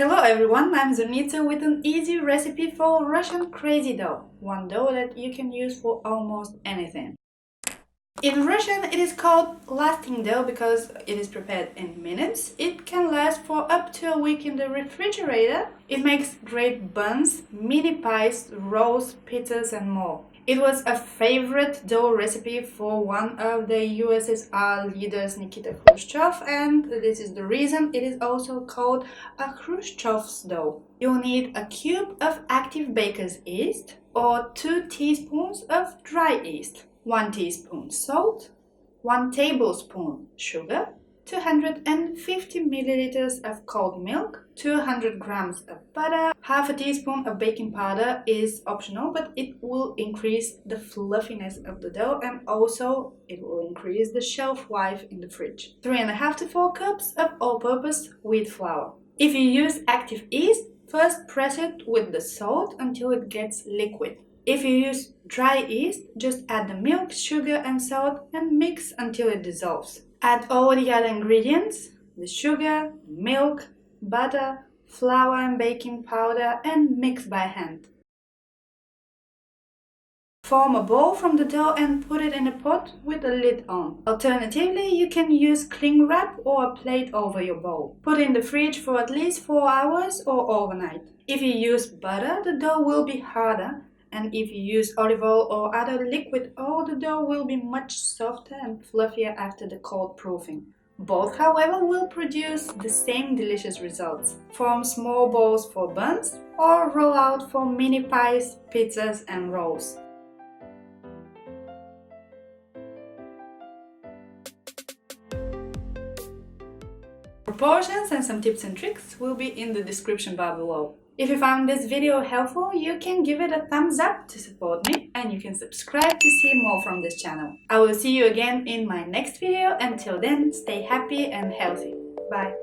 Hello everyone, I'm Zurnitsa with an easy recipe for Russian crazy dough. One dough that you can use for almost anything. In Russian it is called lasting dough because it is prepared in minutes. It can last for up to a week in the refrigerator. It makes great buns, mini pies, rolls, pizzas and more. It was a favorite dough recipe for one of the USSR leaders, Nikita Khrushchev, and this is the reason it is also called a Khrushchev's dough. You'll need a cube of active baker's yeast or 2 teaspoons of dry yeast, 1 teaspoon salt, 1 tablespoon sugar, 250 milliliters of cold milk, 200 grams of butter, half a teaspoon of baking powder is optional, but it will increase the fluffiness of the dough and also it will increase the shelf life in the fridge. 3.5 to 4 cups of all-purpose wheat flour. If you use active yeast, first press it with the salt until it gets liquid. If you use dry yeast, just add the milk, sugar and salt and mix until it dissolves. Add all the other ingredients, the sugar, milk, butter, flour and baking powder and mix by hand. Form a ball from the dough and put it in a pot with the lid on. Alternatively, you can use cling wrap or a plate over your bowl. Put in the fridge for at least 4 hours or overnight. If you use butter, the dough will be harder. And if you use olive oil or other liquid oil, the dough will be much softer and fluffier after the cold proofing. Both, however, will produce the same delicious results. Form small balls for buns or roll out for mini pies, pizzas and rolls. Proportions and some tips and tricks will be in the description bar below. If you found this video helpful, you can give it a thumbs up to support me and you can subscribe to see more from this channel. I will see you again in my next video. Until then, stay happy and healthy. Bye!